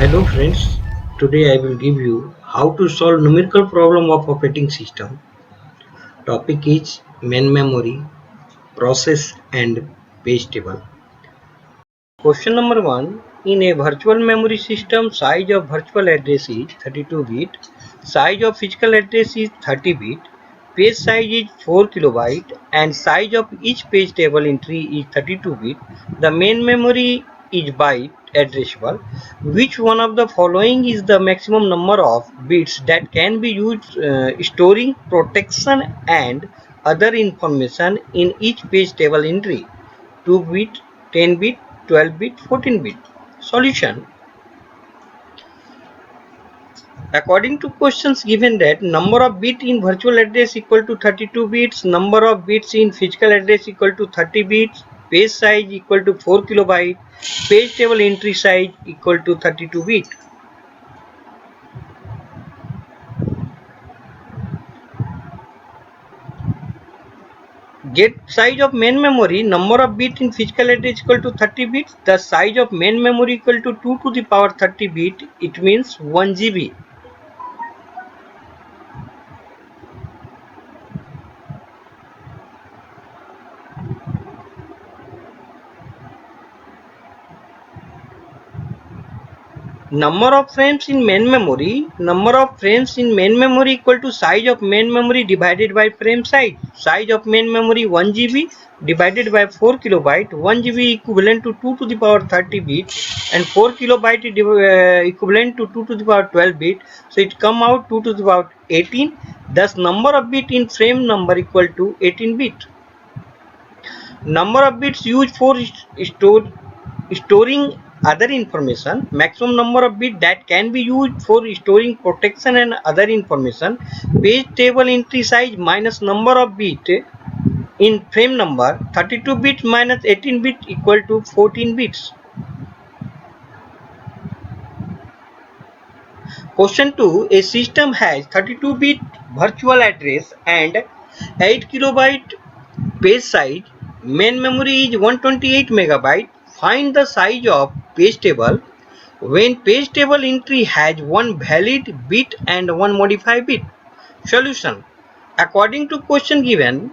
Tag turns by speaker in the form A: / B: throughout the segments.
A: Hello friends, today I will give you how to solve numerical problem of operating system. Topic is main memory, process and page table. Question number 1. In a virtual memory system, size of virtual address is 32 bit, size of physical address is 30 bit, page size is 4 kilobyte and size of each page table entry is 32 bit. The main memory is byte addressable. Which one of the following is the maximum number of bits that can be used storing protection and other information in each page table entry? 2 bit, 10 bit, 12 bit, 14 bit. Solution. According to questions given that number of bit in virtual address equal to 32 bits, number of bits in physical address equal to 30 bits, page size equal to 4 kilobyte, page table entry size equal to 32 bit. Get size of main memory, number of bit in physical address equal to 30 bits, the size of main memory equal to 2 to the power 30 bit, it means 1 GB. Number of frames in main memory, number of frames in main memory equal to size of main memory divided by frame size. Size of main memory 1 GB divided by 4 kilobyte. 1 GB equivalent to 2 to the power 30 bit and 4 kilobyte equivalent to 2 to the power 12 bit. So it come out 2 to the power 18. Thus number of bit in frame number equal to 18 bit. Number of bits used for storing other information. Maximum number of bits that can be used for storing protection and other information. Page table entry size minus number of bit in frame number. 32 bits minus 18 bit equal to 14 bits. Question 2. A system has 32 bit virtual address and 8 kilobyte page size. Main memory is 128 megabyte. Find the size of page table when page table entry has one valid bit and one modified bit. Solution. According to question given,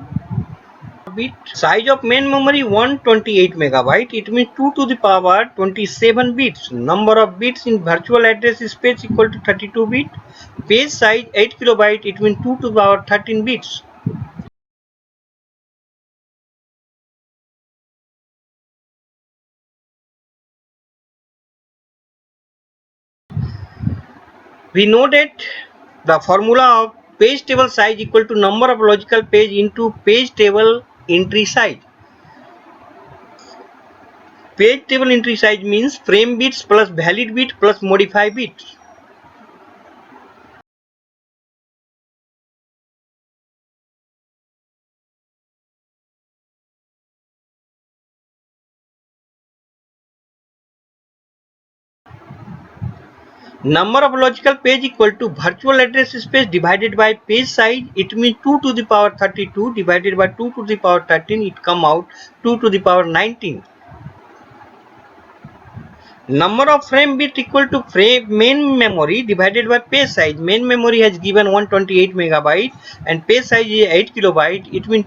A: bit size of main memory 128 megabyte, it means 2 to the power 27 bits. Number of bits in virtual address space equal to 32 bit. Page size 8 kilobyte, it means 2 to the power 13 bits. We know that the formula of page table size equal to number of logical page into page table entry size. Page table entry size means frame bits plus valid bit plus modified bits. Number of logical page equal to virtual address space divided by page size. It means 2 to the power 32 divided by 2 to the power 13. It come out 2 to the power 19. Number of frame bit equal to frame main memory divided by page size. Main memory has given 128 megabyte and page size is 8 kilobyte. It means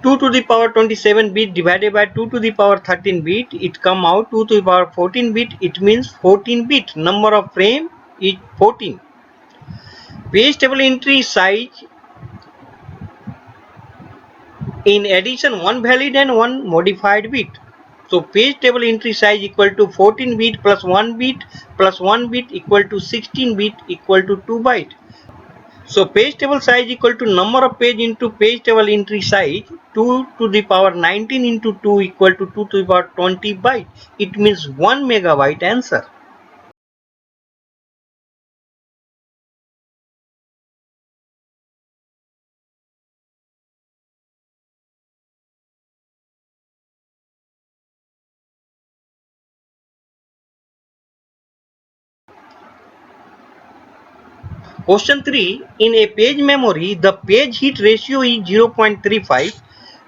A: 2 to the power 27 bit divided by 2 to the power 13 bit. It come out 2 to the power 14 bit. It means 14 bit. Number of frame is 14. Page table entry size, in addition, one valid and one modified bit. So page table entry size equal to 14 bit plus 1 bit plus 1 bit equal to 16 bit equal to 2 byte. So page table size equal to number of page into page table entry size. 2 to the power 19 into 2 equal to 2 to the power 20 byte. It means 1 megabyte answer. Question 3. In a page memory, the page hit ratio is 0.35.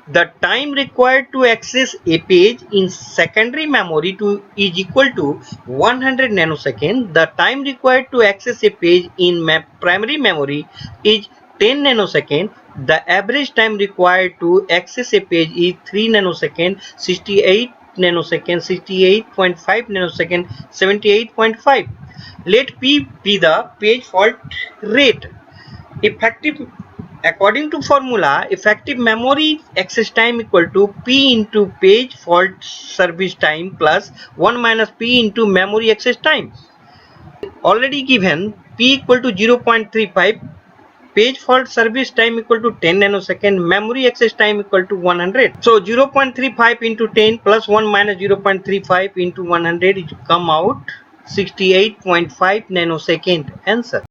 A: The time required to access a page in secondary memory is equal to 100 nanosecond. The time required to access a page in primary memory is 10 nanosecond. The average time required to access a page is 3 nanosecond, 68 nanosecond, 68.5 nanosecond, 78.5. Let P be the page fault rate. Effective According to formula, effective memory access time equal to P into page fault service time plus 1 minus P into memory access time. Already given P equal to 0.35, page fault service time equal to 10 nanosecond, memory access time equal to 100. So 0.35 into 10 plus 1 minus 0.35 into 100 it come out 68.5 nanosecond. Answer.